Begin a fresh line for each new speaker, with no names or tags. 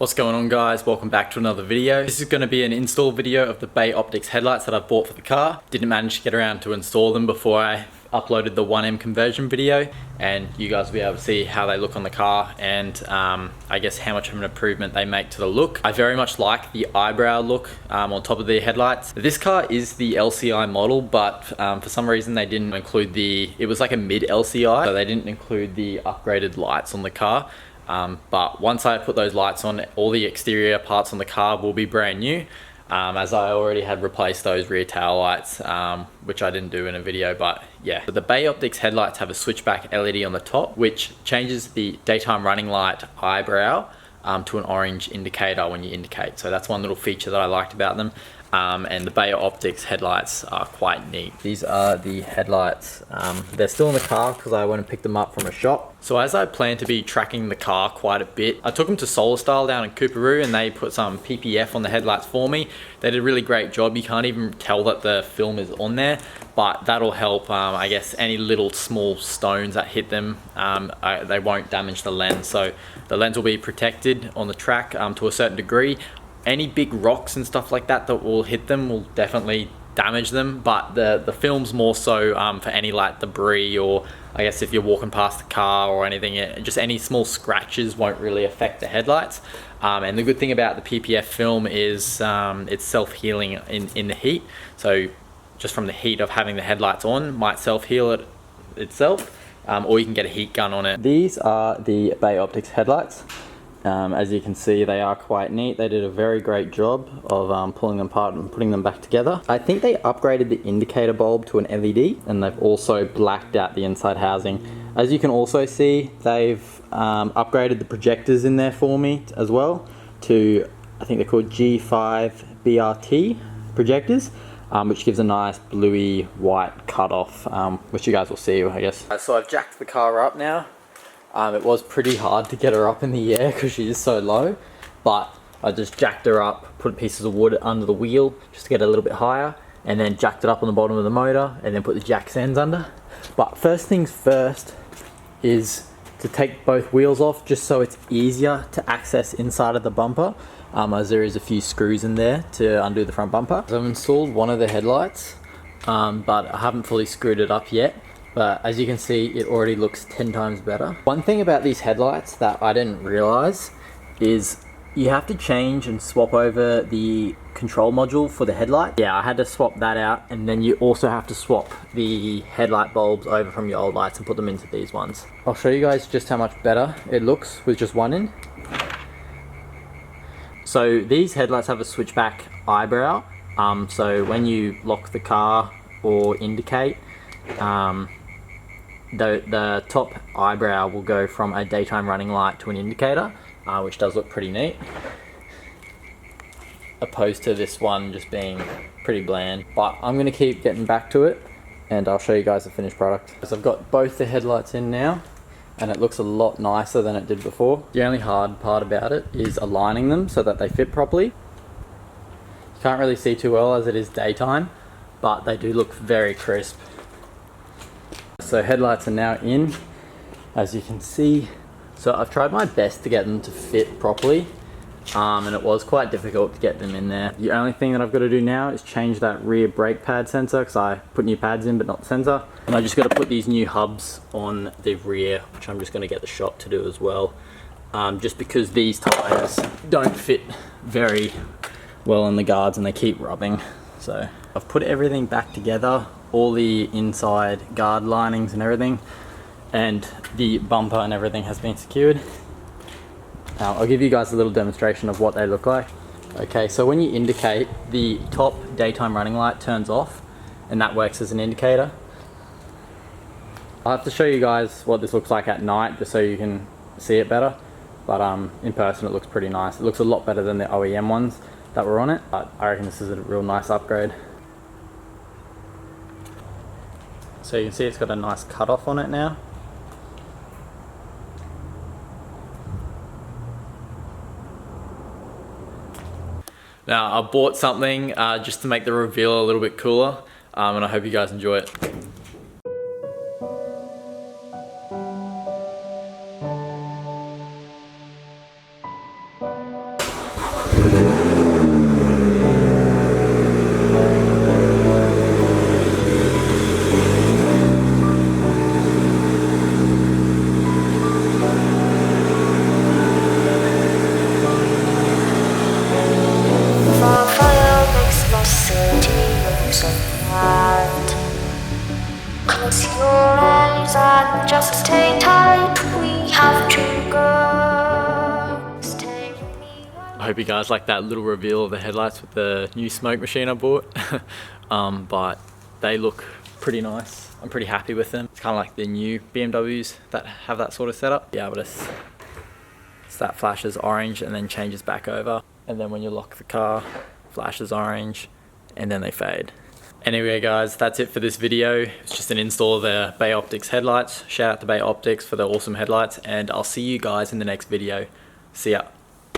What's going on, guys? Welcome back to another video. This is going to be an install video of the Bayoptiks headlights that I bought for the car. Didn't manage to get around to install them before I uploaded the 1M conversion video, and you guys will be able to see how they look on the car and I guess how much of an improvement they make to the look. I very much like the eyebrow look on top of the headlights. This car is the LCI model, but for some reason they didn't include it was like a mid LCI, so they didn't include the upgraded lights on the car. But once I put those lights on, all the exterior parts on the car will be brand new, as I already had replaced those rear tail lights, which I didn't do in a video. But yeah, the Bayoptiks headlights have a switchback LED on the top, which changes the daytime running light eyebrow to an orange indicator when you indicate. So that's one little feature that I liked about them. And the Bayoptiks headlights are quite neat. These are the headlights. They're still in the car because I went and picked them up from a shop. So as I plan to be tracking the car quite a bit, I took them to Solar Style down in Cooperoo and they put some PPF on the headlights for me. They did a really great job. You can't even tell that the film is on there, but that'll help, I guess, any little small stones that hit them, they won't damage the lens. So the lens will be protected on the track to a certain degree. Any big rocks and stuff like that that will hit them will definitely damage them, but the film's more so for any like debris, or I guess if you're walking past the car or anything, just any small scratches won't really affect the headlights. And the good thing about the PPF film is it's self-healing in the heat, so just from the heat of having the headlights on might self-heal it itself, or you can get a heat gun on it. These are the Bayoptiks headlights. As you can see, they are quite neat. They did a very great job of pulling them apart and putting them back together. I think they upgraded the indicator bulb to an LED, and they've also blacked out the inside housing. As you can also see, they've upgraded the projectors in there for me as well to, I think they're called G5 BRT projectors, which gives a nice bluey white cutoff, which you guys will see, I guess. So I've jacked the car up now. It was pretty hard to get her up in the air because she is so low, but I just jacked her up, put pieces of wood under the wheel just to get it a little bit higher, and then jacked it up on the bottom of the motor, and then put the jack stands under. But first things first is to take both wheels off, just so it's easier to access inside of the bumper, as there is a few screws in there to undo the front bumper. So I've installed one of the headlights, but I haven't fully screwed it up yet. But as you can see, it already looks 10 times better. One thing about these headlights that I didn't realize is you have to change and swap over the control module for the headlight. Yeah, I had to swap that out, and then you also have to swap the headlight bulbs over from your old lights and put them into these ones. I'll show you guys just how much better it looks with just one in. So these headlights have a switchback eyebrow. So when you lock the car or indicate, the top eyebrow will go from a daytime running light to an indicator, which does look pretty neat, opposed to this one just being pretty bland. But I'm going to keep getting back to it, and I'll show you guys the finished product. So I've got both the headlights in now, and it looks a lot nicer than it did before. The only hard part about it is aligning them so that they fit properly. You can't really see too well as it is daytime, but they do look very crisp. So headlights are now in, as you can see. So I've tried my best to get them to fit properly, and it was quite difficult to get them in there. The only thing that I've got to do now is change that rear brake pad sensor, because I put new pads in but not the sensor. And I just got to put these new hubs on the rear, which I'm just going to get the shop to do as well, just because these tires don't fit very well in the guards and they keep rubbing. So I've put everything back together, all the inside guard linings and everything, and the bumper and everything has been secured. Now I'll give you guys a little demonstration of what they look like. Okay, so when you indicate, the top daytime running light turns off, and that works as an indicator. I'll have to show you guys what this looks like at night just so you can see it better, but in person it looks pretty nice. It looks a lot better than the OEM ones that were on it, but I reckon this is a real nice upgrade. So you can see it's got a nice cutoff on it now. Now I bought something just to make the reveal a little bit cooler, and I hope you guys enjoy it. I hope you guys like that little reveal of the headlights with the new smoke machine I bought. But they look pretty nice. I'm pretty happy with them. It's kind of like the new BMWs that have that sort of setup. Yeah, but it's that flashes orange and then changes back over. And then when you lock the car, flashes orange and then they fade. Anyway guys, that's it for this video. It's just an install of the Bayoptiks headlights. Shout out to Bayoptiks for the awesome headlights, and I'll see you guys in the next video. See ya.